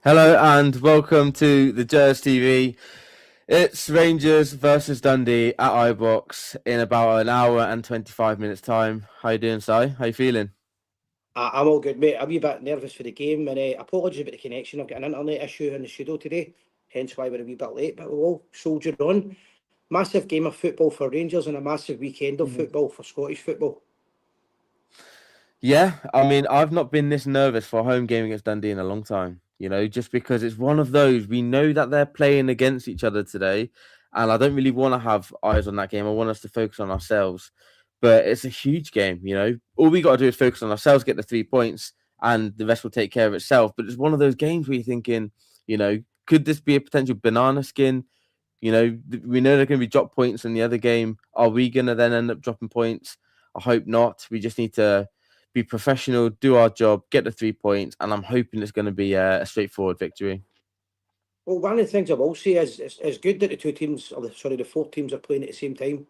Hello and welcome to the Jers TV. It's Rangers versus Dundee at Ibrox in about an hour and 25 minutes time. How you doing, Si? How you feeling? I'm all good, mate. I'm a wee bit nervous for the game, and apologies about the connection. I've got an internet issue in the studio today, hence why we're a wee bit late, but we'll all soldier on. Massive game of football for Rangers and a massive weekend of football for Scottish football. Yeah, I mean, I've not been this nervous for a home game against Dundee in a long time, just because it's one of those. We know that they're playing against each other today, and I don't really want to have eyes on that game. I want us to focus on ourselves, but it's a huge game. All we got to do is focus on ourselves, get the 3 points, and the rest will take care of itself. But it's one of those games where you're thinking, could this be a potential banana skin? We know they're going to be drop points in the other game. Are we going to then end up dropping points? I hope not. We just need to be professional, do our job, get the 3 points, and I'm hoping it's going to be a straightforward victory. Well, one of the things I will say is it's good that the two teams, the four teams are playing at the same time.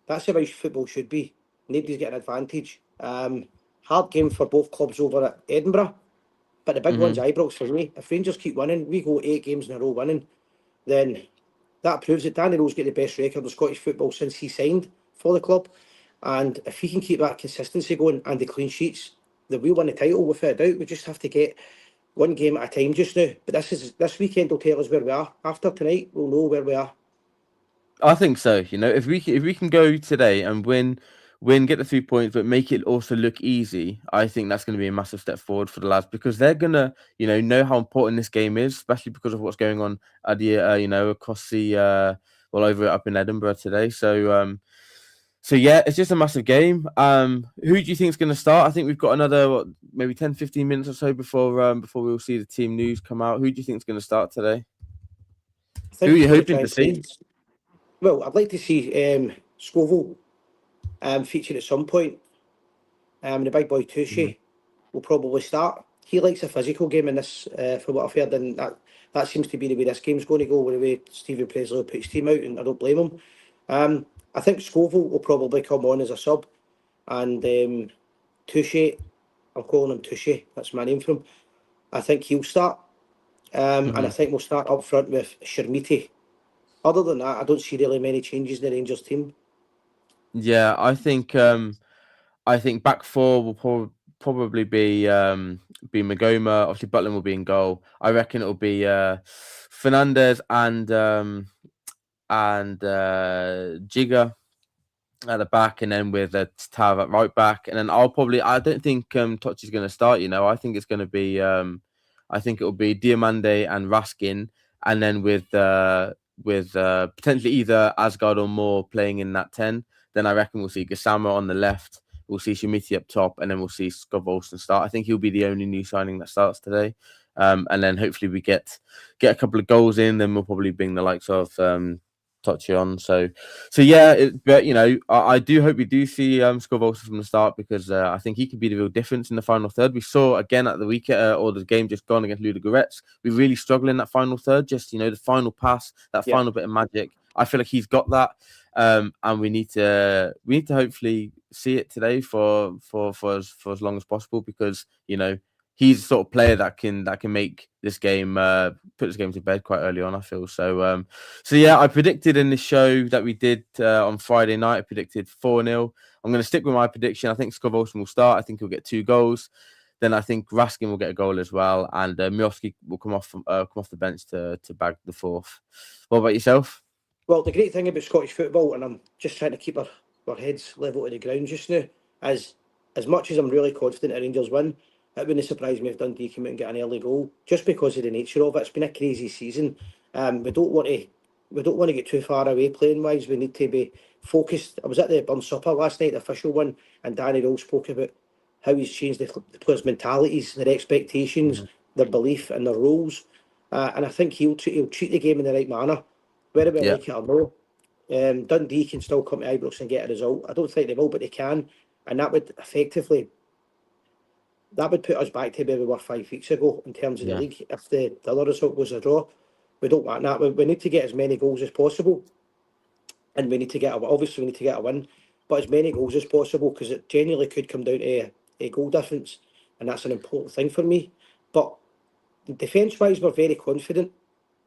That's how football should be. Nobody's getting an advantage. Hard game for both clubs over at Edinburgh, but the big one's Ibrox for me. If Rangers keep winning, we go 8 games in a row winning, then that proves that Danny Rowe's got the best record in Scottish football since he signed for the club. And if he can keep that consistency going and the clean sheets, then we'll win the title without a doubt. We just have to get one game at a time just now. But this weekend will tell us where we are. After tonight, we'll know where we are. I think so. If we can go today and win, get the 3 points, but make it also look easy, I think that's going to be a massive step forward for the lads because they're gonna, know how important this game is, especially because of what's going on at the, across the, over up in Edinburgh today. So yeah, it's just a massive game. Who do you think is going to start? I think we've got another maybe 10, 15 minutes or so before we'll see the team news come out. Who do you think is going to start today? I Who think are he's you going to hoping try to and play. see? Well, I'd like to see Scoville featured at some point. The big boy Tushy will probably start. He likes a physical game in this, from what I've heard, and that seems to be the way this game's going to go, with the way Stephen Presley will put his team out, and I don't blame him. I think Scoville will probably come on as a sub, and Tushy, I'm calling him Tushy, that's my name for him. I think he'll start, and I think we'll start up front with Shermiti. Other than that, I don't see really many changes in the Rangers team. Yeah, I think back four will probably be Magoma. Obviously, Butland will be in goal. I reckon it'll be Fernandez and Jigger at the back, and then with Tav at right back, and then I don't think Tochi's going to start. I think it's going to be I think it will be Diamande and Raskin, and then with potentially either Asgard or Moore playing in that 10. Then I reckon we'll see Gassama on the left. We'll see Shemiti up top, and then we'll see Scott Olsen start. I think he'll be the only new signing that starts today. And then hopefully we get a couple of goals in. Then we'll probably bring the likes of Tochi on. So yeah, but I do hope we do see Scott Olsen from the start because I think he could be the real difference in the final third. We saw again at the weekend or the game just gone against Ludogorets. We really struggle in that final third. Just the final pass, that final bit of magic. I feel like he's got that. And we need to hopefully see it today for as long as possible because he's the sort of player that can make this game put this game to bed quite early on. I feel so. So yeah, I predicted in this show that we did on Friday night. I predicted 4-0. I'm going to stick with my prediction. I think Scott Olsen will start. I think he'll get 2 goals. Then I think Raskin will get a goal as well, and Miovski will come off the bench to bag the 4th. What about yourself? Well, the great thing about Scottish football, and I'm just trying to keep our heads level to the ground just now, is as much as I'm really confident that Rangers win, it wouldn't surprise me if Dundee came out and get an early goal, just because of the nature of it. It's been a crazy season. We don't want to get too far away playing wise. We need to be focused. I was at the Burn Supper last night, the official one, and Danny Rose spoke about how he's changed the players' mentalities, their expectations, their belief, and their roles. And I think he'll treat the game in the right manner, whether we like it or no. Dundee can still come to Ibrox and get a result. I don't think they will, but they can, and that would put us back to where we were 5 weeks ago in terms of the league. If the other result was a draw, we don't want that. We need to get as many goals as possible, and we need to get a win, but as many goals as possible because it genuinely could come down to a goal difference, and that's an important thing for me. But Defence-wise, we're very confident,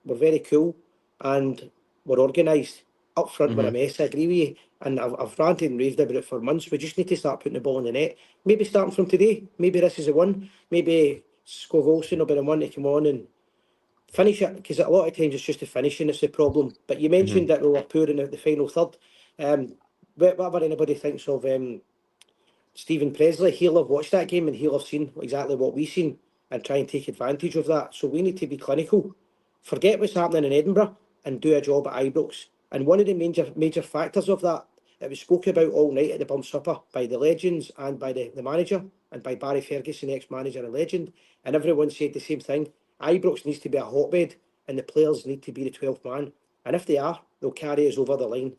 we're very cool, and we're organised. Up front, we're a mess, I agree with you. And I've ranted and raved about it for months. We just need to start putting the ball in the net. Maybe starting from today. Maybe this is the one. Maybe Scov Olsen will be the one to come on and finish it, because a lot of times it's just the finishing that's the problem. But you mentioned that we were poor in the final third. Whatever anybody thinks of Stephen Presley, he'll have watched that game and he'll have seen exactly what we've seen and try and take advantage of that. So we need to be clinical. Forget what's happening in Edinburgh and do a job at Ibrox. And one of the major factors of that, it was spoken about all night at the Burn Supper by the legends and by the manager and by Barry Ferguson, ex-manager and legend. And everyone said the same thing. Ibrox needs to be a hotbed and the players need to be the 12th man. And if they are, they'll carry us over the line.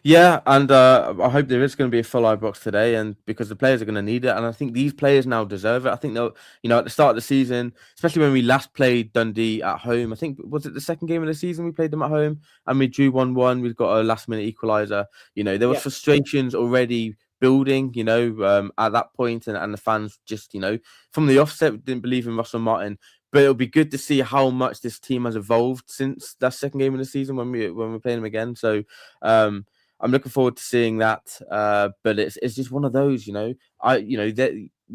Yeah, and I hope there is going to be a full Ibrox today, and because the players are going to need it, and I think these players now deserve it. I think they'll, at the start of the season, especially when we last played Dundee at home, I think was it the second game of the season we played them at home and we drew 1-1. We've got a last minute equaliser. There was frustrations already building, at that point, and the fans just, from the offset didn't believe in Russell Martin. But it'll be good to see how much this team has evolved since that second game of the season when we're playing them again. So I'm looking forward to seeing that. But it's just one of those, we're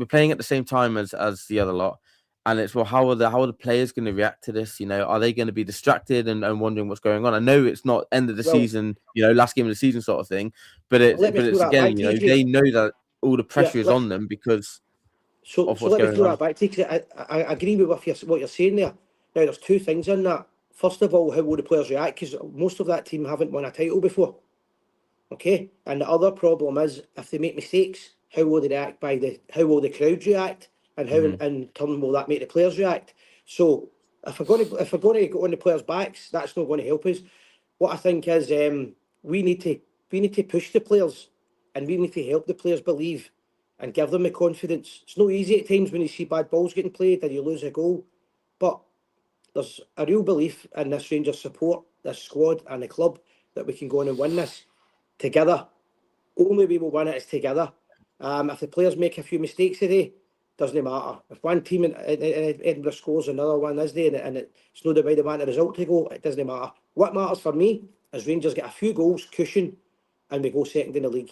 playing at the same time as the other lot, and it's how are the players going to react to this? Are they going to be distracted and wondering what's going on? I know it's not end of the season, last game of the season sort of thing, but it's again, they know that all the pressure is on them because. So let me throw that back to you, because I agree with what you're saying there. Now, there's two things in that. First of all, how will the players react? Because most of that team haven't won a title before. Okay? And the other problem is, if they make mistakes, how will they react? How will the crowd react? And how in turn will that make the players react? So if we're going to go on the players' backs, that's not going to help us. What I think is we need to push the players, and we need to help the players believe and give them the confidence. It's not easy at times when you see bad balls getting played and you lose a goal, but there's a real belief in this Rangers support, this squad and the club, that we can go on and win this together. Only we will win it is together. If the players make a few mistakes today, doesn't matter. If one team in Edinburgh scores, another one is there, and it's not the way they want the result to go, it doesn't matter. What matters for me is Rangers get a few goals, cushion, and we go second in the league.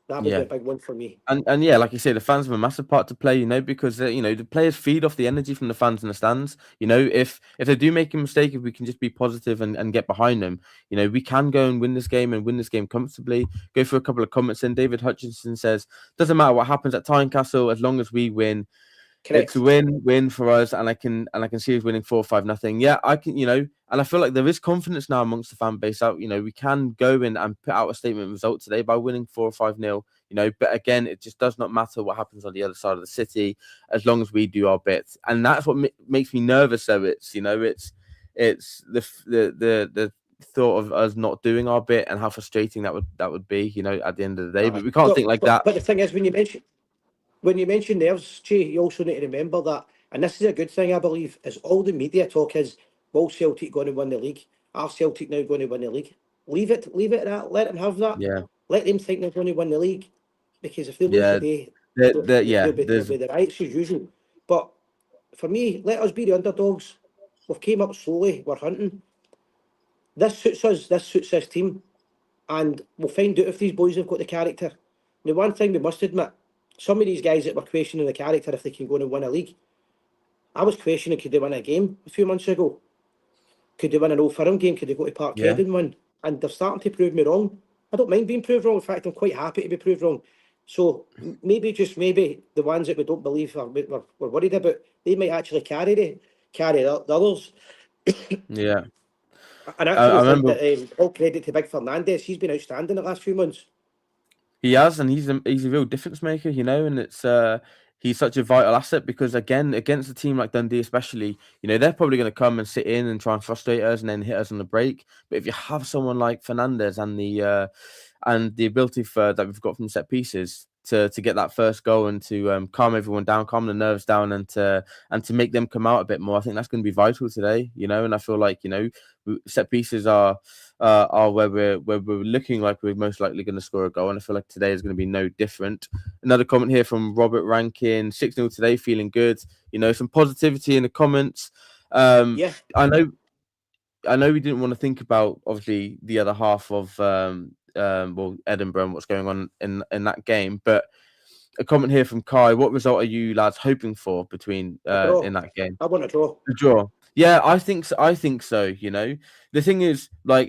That would be a big one for me. And yeah, like you say, the fans have a massive part to play, because the players feed off the energy from the fans in the stands. If they do make a mistake, if we can just be positive and get behind them, we can go and win this game comfortably. Go through a couple of comments in. David Hutchinson says, doesn't matter what happens at Tynecastle, as long as we win. Correct. It's a win for us, and I can see us winning 4-5-0. Yeah, I can, and I feel like there is confidence now amongst the fan base out. We can go in and put out a statement result today by winning 4-5-0. But again, it just does not matter what happens on the other side of the city, as long as we do our bit, and that's what makes me nervous. So it's the thought of us not doing our bit and how frustrating that would be. At the end of the day, but we can't think like that. But the thing is, when you mention nerves, Jay, you also need to remember that, and this is a good thing, I believe, is all the media talk is, will Celtic going to win the league? Are Celtic now going to win the league? Leave it at that. Let them have that. Yeah. Let them think they're going to win the league, because if they lose today, they'll be the rights as usual. But for me, let us be the underdogs. We've came up slowly. We're hunting. This suits us. This suits this team, and we'll find out if these boys have got the character. The one thing we must admit, some of these guys that were questioning the character if they can go and win a league, I was questioning, could they win a game a few months ago? Could they win an Old Firm game? Could they go to Parkhead and win? And they're starting to prove me wrong. I don't mind being proved wrong. In fact, I'm quite happy to be proved wrong. So maybe the ones that we don't believe we're worried about, they might actually carry the others. Yeah. And I think that all credit to Big Fernandez. He's been outstanding the last few months. He has, and he's a real difference maker, and it's he's such a vital asset, because again, against a team like Dundee especially, they're probably going to come and sit in and try and frustrate us and then hit us on the break. But if you have someone like Fernandez and the ability that we've got from set pieces to get that first goal and to calm everyone down, calm the nerves down, and to make them come out a bit more, I think that's going to be vital today, and I feel like set pieces are are where we're looking like we're most likely going to score a goal, and I feel like today is going to be no different. Another comment here from Robert Rankin: 6-0 today, feeling good. Some positivity in the comments. Yeah, I know we didn't want to think about obviously the other half of Edinburgh and what's going on in that game, but a comment here from Kai: what result are you lads hoping for between a draw. in that game? I want a draw. A draw. Yeah, I think so. I think so. The thing is, like,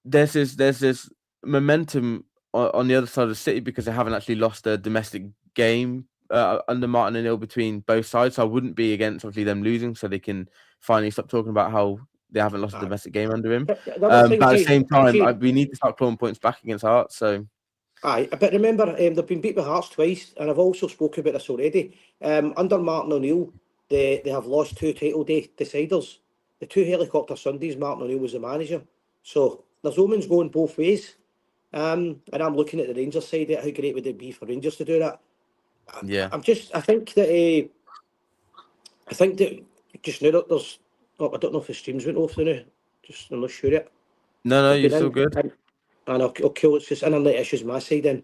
there's this momentum on the other side of the city because they haven't actually lost a domestic game under Martin O'Neill between both sides. So I wouldn't be against obviously them losing, so they can finally stop talking about how they haven't lost a Aye. domestic game under him. The other thing, But at the Jay, same time, Jay, we need to start clawing points back against Hearts. So aye, but remember, they've been beat by Hearts twice, and I've also spoken about this already. Under Martin O'Neill, they have lost two title day deciders. The two helicopter Sundays, Martin O'Neill was the manager. So there's omens going both ways. And I'm looking at the Rangers side. How great would it be for Rangers to do that? yeah, I think that just now that there's. Oh, I don't know if the streams went off now. I'm not sure yet. no, I've you're been still in. good. And okay, it's just internet issues my side then.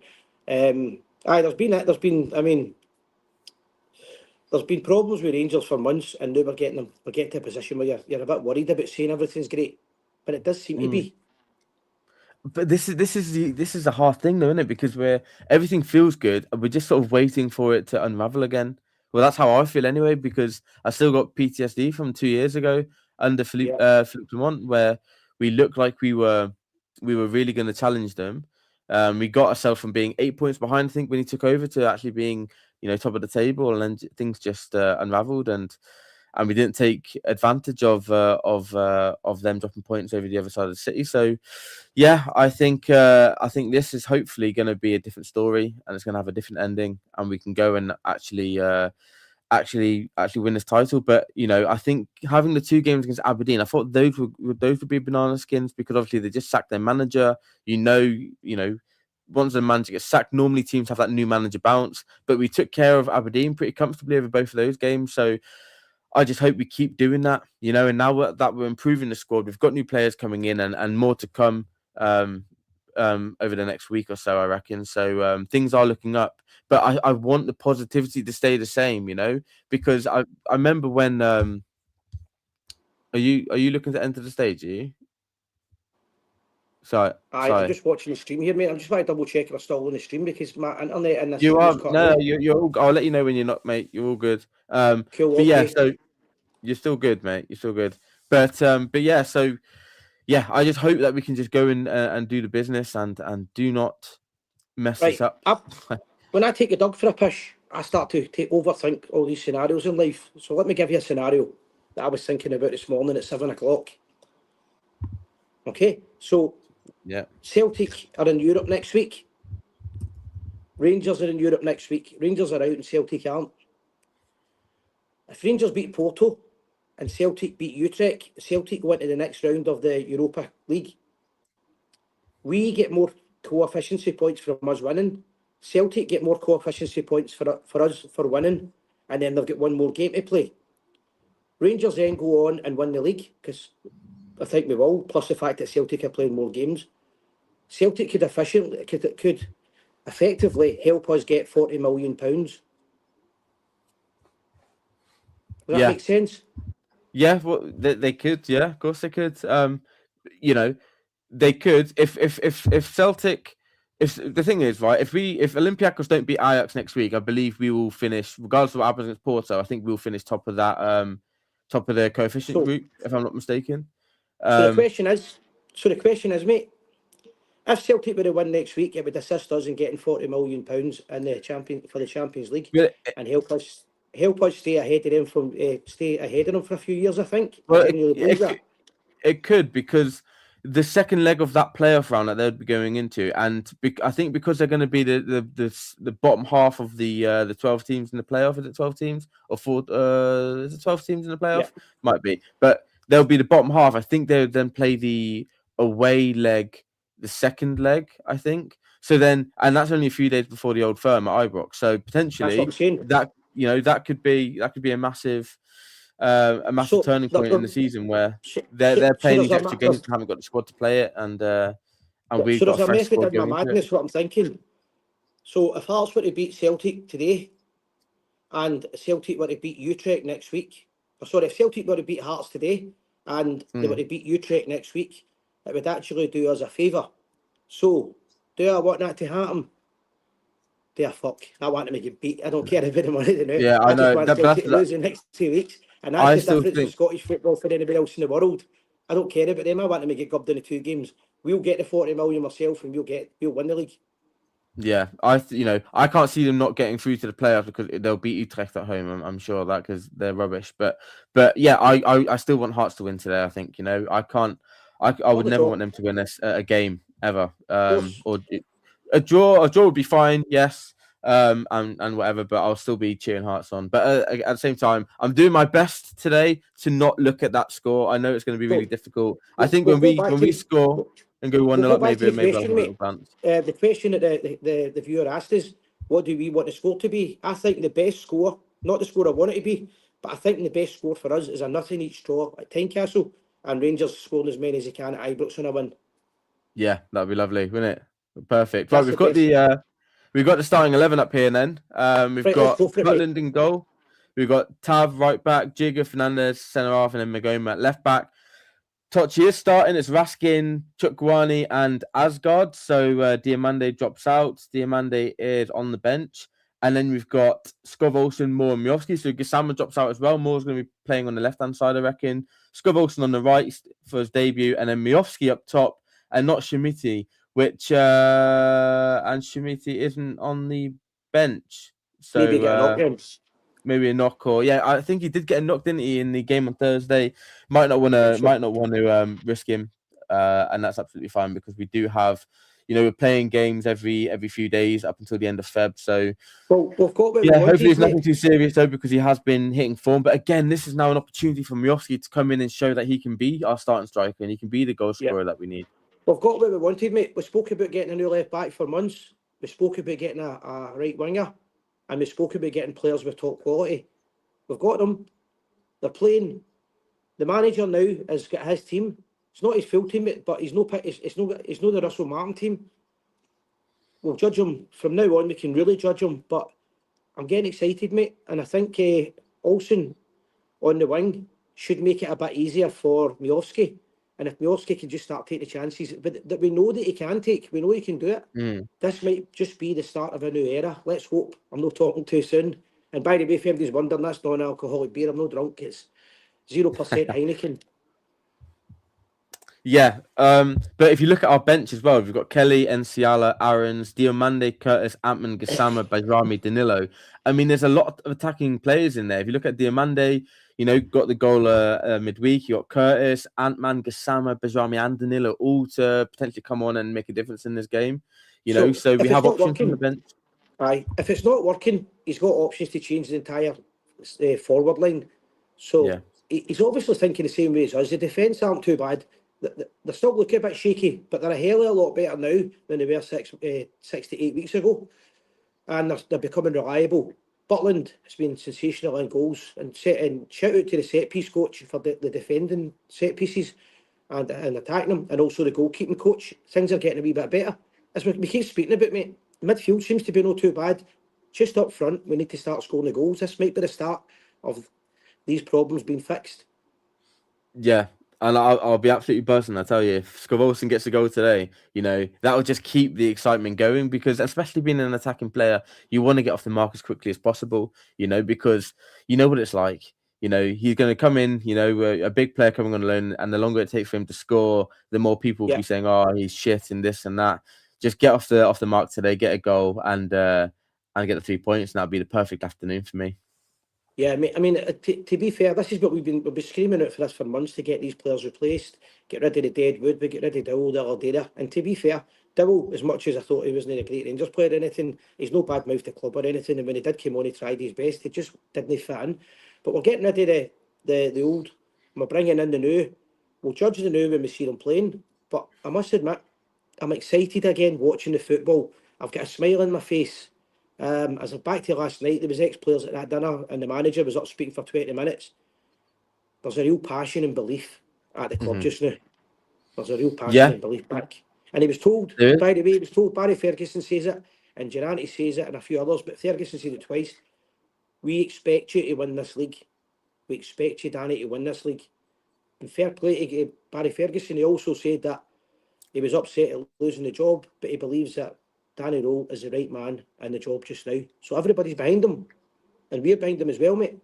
Aye, there's been problems with Rangers for months, and now we're getting to a position where you're a bit worried about saying everything's great, but it does seem to Mm. be. But this is a hard thing, though, isn't it? Because everything feels good, and we're just sort of waiting for it to unravel again. Well, that's how I feel anyway, because I still got PTSD from 2 years ago under Yeah, Philippe Clement, where we looked like we were really going to challenge them. We got ourselves from being 8 points behind, I think, when he took over, to actually being top of the table, and then things just unraveled, and we didn't take advantage of them dropping points over the other side of the city. So yeah, I think this is hopefully going to be a different story, and it's going to have a different ending, and we can go and actually win this title. But I think having the two games against Aberdeen, I thought those would be banana skins, because obviously they just sacked their manager. You know, once the manager gets sacked, normally teams have that new manager bounce. But we took care of Aberdeen pretty comfortably over both of those games. So I just hope we keep doing that, and now that we're improving the squad, we've got new players coming in, and more to come um, over the next week or so, I reckon. So things are looking up, but I want the positivity to stay the same, because I remember when are you looking to enter the stage? Are you? Sorry, aye, I'm sorry. just watching the stream here, mate. I'm just trying to double check if I'm still on the stream because my internet in this You stream are is cutting no, out. you're all. I'll let you know when you're not, mate. You're all good. Cool, But yeah, okay. so you're still good, mate. You're still good. But yeah, so. Yeah, I just hope that we can just go in and do the business and do not mess this Right, up. when I take a dog for a piss, I start to overthink all these scenarios in life. So let me give you a scenario that I was thinking about this morning at 7 o'clock. Okay, so Yeah, Celtic are in Europe next week. Rangers are in Europe next week. Rangers are out and Celtic aren't. If Rangers beat Porto and Celtic beat Utrecht, Celtic go into the next round of the Europa League. We get more coefficiency points from us winning. Celtic get more coefficiency points for us for winning, and then they've got one more game to play. Rangers then go on and win the league, because I think we will, plus the fact that Celtic are playing more games. Celtic could effectively help us get £40 million. Does that yeah, make sense? yeah. Well, they could. Yeah, of course they could. You know, they could if Celtic. If the thing is, right, if Olympiacos don't beat Ajax next week, I believe we will finish, regardless of what happens against Porto. I think we'll finish top of that top of the coefficient So, group, if I'm not mistaken. so the Um, question is, so the question is, mate, if Celtic were to win next week, it would assist us in getting £40 million in the Champions League, well, and help us stay ahead of them for a few years. I think I well, genuinely believe that. it could, because the second leg of that playoff round that they'd be going into, and I think because they're going to be the bottom half of the 12 teams in the playoff. Is it 12 teams or four? Is it 12 teams in the Yeah, playoff? Might be, but they'll be the bottom half. I think they'll then play the away leg, the second leg. I think so. Then, and that's only a few days before the Old Firm at Ibrox. So that's what I'm potentially saying. that that could be a massive. a massive So, turning point in the season where so, they're so playing there's these a extra games, there's, haven't got the squad to play it, and we've so got there's a a fresh method squad in my going into it. madness. What I'm thinking. So if Hearts were to beat Celtic today, and Celtic were to beat Utrecht next week, or sorry, if Celtic were to beat Hearts today, and they were to beat Utrecht next week, it would actually do us a favour. So, do I want that to happen? Do I fuck? I want them to get beat. I don't care about the money they know. Yeah, I I just know want that, Celtic to lose the next 2 weeks. And that's I the still difference with think. Scottish football for anybody else in the world. I don't care about them. I want them to get gubbed into 2 games. We'll get the 40 million myself and we'll win the league. Yeah, I can't see them not getting through to the playoffs because they'll beat Utrecht at home. I'm sure of that because they're rubbish. But yeah, I still want Hearts to win today. I think I can't. I would Not at never all. want them to win a game ever. Of course. Or a draw. A draw would be fine. Yes. And whatever, but I'll still be cheering Hearts on. But at the same time, I'm doing my best today to not look at that score. I know it's going to be really Well, difficult. I think we'll when go we back when to we score and go one we'll 0 go up, back to maybe the I'll have question, a little mate. glance. The question that the viewer asked is, what do we want the score to be? I think the best score, not the score I want it to be, but I think the best score for us is a nothing each draw at Tynecastle and Rangers scoring as many as they can at Ibrox on a win. Yeah, that'd be lovely, wouldn't it? Perfect. Right, That's the best. we've got the starting 11 up here. Then we've Right, let's got go for it, mate. Butland in goal. We've got Tav right back, Jigger, Fernandez centre half, and then Magoma at left back. Tochi is starting. It's Raskin, Chukwani, and Asgard. So Diamande drops out. Diamande is on the bench. And then we've got Skov Olsen, Moore, and Miovski. So Gisama drops out as well. Moore's going to be playing on the left-hand side, I reckon. Skov Olsen on the right for his debut. And then Miovski up top and not Shemiti, which... and Shemiti isn't on the bench. Maybe get a So... knock-in. maybe a knock or I think he did get a knock, didn't he, in the game on Thursday? Might not want to risk him, and that's absolutely fine because we do have, we're playing games every few days up until the end of Feb. So Well, we've got what we hopefully wanted, it's nothing mate. too serious though because he has been hitting form. But again, this is now an opportunity for Miovski to come in and show that he can be our starting striker and he can be the goal scorer that we need. We've got what we wanted, mate. We spoke about getting a new left back for months. We spoke about getting a right winger, and we spoke about getting players with top quality. We've got them. They're playing. The manager now has got his team. It's not his full team, but he's no the Russell Martin team. We'll judge him from now on. We can really judge him. But I'm getting excited, mate, and I think Olsen on the wing should make it a bit easier for Miovski. And if Miovski can just start taking the chances, but that we know that he can take, we know he can do it. This might just be the start of a new era. Let's hope. I'm not talking too soon. And by the way, if anybody's wondering, that's non-alcoholic beer. I'm not drunk. It's 0% Heineken. Yeah, but if you look at our bench as well, we've got Kelly, Enciala, Aarons, Diomande, Curtis, Antman, Gassama, Bajrami, Danilo. I mean, there's a lot of attacking players in there. If you look at Diomande, got the goal midweek. You got Curtis, Antman, Gassama, Bajrami, and Danilo all to potentially come on and make a difference in this game. So we have options on the bench. Aye, if it's not working, he's got options to change the entire forward line. So he's obviously thinking the same way as us. The defence aren't too bad. They're still looking a bit shaky, but they're a hell of a lot better now than they were 6 to 8 weeks ago. And they're becoming reliable. Butland has been sensational in goals. And shout out to the set-piece coach for the defending set-pieces and attacking them. And also the goalkeeping coach. Things are getting a wee bit better. As we keep speaking about, mate, midfield seems to be not too bad. Just up front, we need to start scoring the goals. This might be the start of these problems being fixed. Yeah, and I'll be absolutely buzzing. I tell you, if Scovolson gets a goal today, that will just keep the excitement going because, especially being an attacking player, you want to get off the mark as quickly as possible. Because you know what it's like. He's going to come in. A big player coming on loan, and the longer it takes for him to score, the more people will be saying, "Oh, he's shit," and this and that. Just get off the mark today, get a goal, and get the 3 points, and that'll be the perfect afternoon for me. Yeah, I mean, to be fair, this is what we've been screaming out for this for months to get these players replaced, get rid of the dead wood, but get rid of Dowell the other day there. And to be fair, Dowell, as much as I thought he wasn't a great Rangers player or anything, he's no bad mouth the club or anything. And when he did come on, he tried his best. He just didn't fit in. But we're getting rid of the old, and we're bringing in the new. We'll judge the new when we see them playing. But I must admit, I'm excited again watching the football. I've got a smile on my face. As I back to last night, there was ex-players at that dinner and the manager was up speaking for 20 minutes. there's a real passion and belief at the club just now. There's a real passion Yeah, and belief back. And he was told, there is. by the way, he was told, Barry Ferguson says it, and Gerrani says it, and a few others, but Ferguson said it twice. We expect you to win this league. We expect you, Danny, to win this league. And fair play to Barry Ferguson. He also said that he was upset at losing the job, but he believes that Danny Rowe is the right man in the job just now. So everybody's behind him, and we're behind him as well, mate.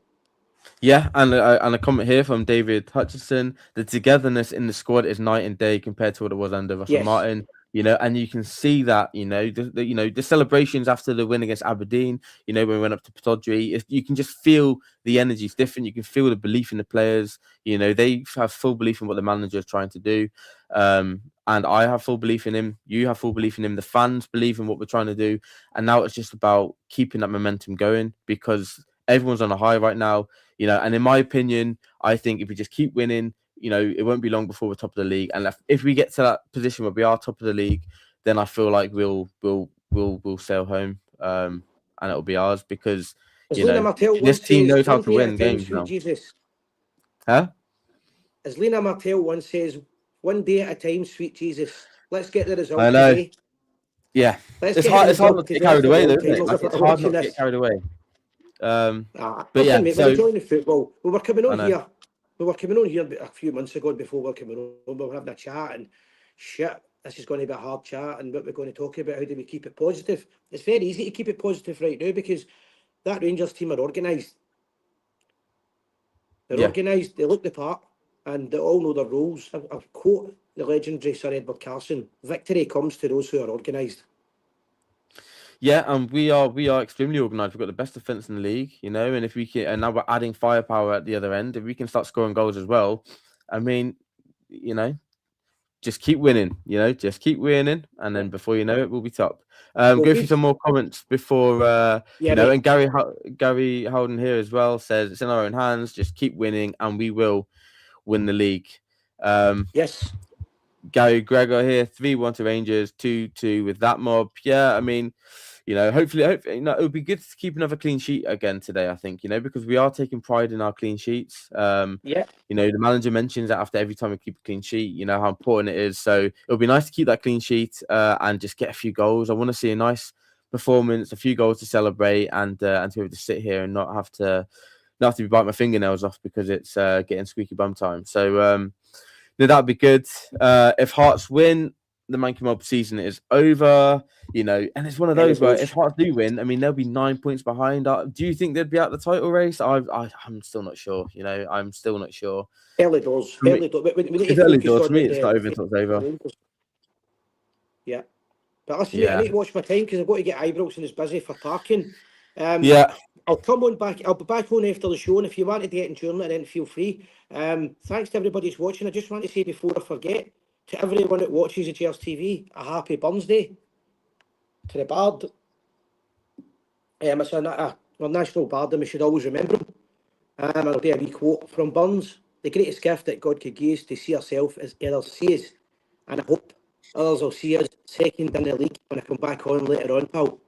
Yeah, and a comment here from David Hutchinson: the togetherness in the squad is night and day compared to what it was under Russell Yes. Martin. And you can see that, the celebrations after the win against Aberdeen, when we went up to Pittodrie, you can just feel the energy is different. You can feel the belief in the players. They have full belief in what the manager is trying to do. And I have full belief in him. You have full belief in him. The fans believe in what we're trying to do. And now it's just about keeping that momentum going, because everyone's on a high right now. And in my opinion, I think if we just keep winning, it won't be long before we're top of the league. And if we get to that position where we are top of the league, then I feel like we'll sail home, and it'll be ours, because As Lena Martel this once team says, knows how one to day at win a time, games sweet now. Jesus. Huh? As Lena Martel once says, one day at a time, sweet Jesus. Let's get the result I know. today. Yeah, Let's it's get the hard. It's hard result not to get today carried for away, the though, old isn't it? timers. Like, If it's we're hard not watching to get this. carried away. But Listen, yeah, mate, so we're enjoying the football. We were coming I on know. here. We were coming on here a few months ago before we were coming on. We were having a chat and shit, this is going to be a hard chat, and what we're going to talk about, how do we keep it positive? It's very easy to keep it positive right now, because that Rangers team are organised. They're Yeah. organised, they look the part, and they all know their roles. I'll quote the legendary Sir Edward Carson: victory comes to those who are organised. Yeah, and we are extremely organised. We've got the best defence in the league, and if we can, and now we're adding firepower at the other end. If we can start scoring goals as well, I mean, just keep winning. Just keep winning, and then before you know it, we'll be top. Go through some more comments before, and Gary Holden here as well says it's in our own hands. Just keep winning, and we will win the league. Yes. Gary Gregor here, 3-1 to Rangers, 2-2 with that mob. Yeah, I mean, hopefully, it would be good to keep another clean sheet again today, I think, because we are taking pride in our clean sheets. The manager mentions that after every time we keep a clean sheet, how important it is. So it'll be nice to keep that clean sheet and just get a few goals. I want to see a nice performance, a few goals to celebrate, and to be able to sit here and not have to be biting my fingernails off because it's getting squeaky bum time. So that'd be good. If Hearts win, the Monkey Mob season is over, and it's one of those where if Hearts do win, I mean, they'll be 9 points behind. Do you think they'd be out the title race? I'm still not sure. I'm still not sure. Early doors. Early doors. It's early doors. For me, it's not over until it's over. Yeah. But listen, mate, I need to watch my time because I've got to get Ibrox and it's busy for parking. I'll come on back. I'll be back on after the show, and if you wanted to get in during it, then feel free. Thanks to everybody who's watching. I just want to say before I forget, to everyone that watches the GRS TV, a happy Burns Day. To the Bard. It's a national bard, and we should always remember him. And I'll do a wee quote from Burns: the greatest gift that God could give us to see ourselves as others see us. And I hope others will see us second in the league when I come back on later on, pal.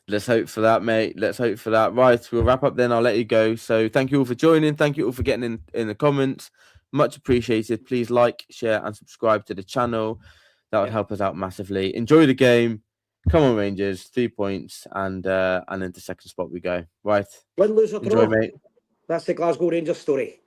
Let's hope for that, mate. Let's hope for that. Right, we'll wrap up then. I'll let you go. So thank you all for joining. Thank you all for getting in the comments. Much appreciated. Please like, share, and subscribe to the channel. That would help us out massively. Enjoy the game. Come on, Rangers. 3 points, and into second spot we go. Right. Win, lose, or Enjoy, draw. mate. That's the Glasgow Rangers story.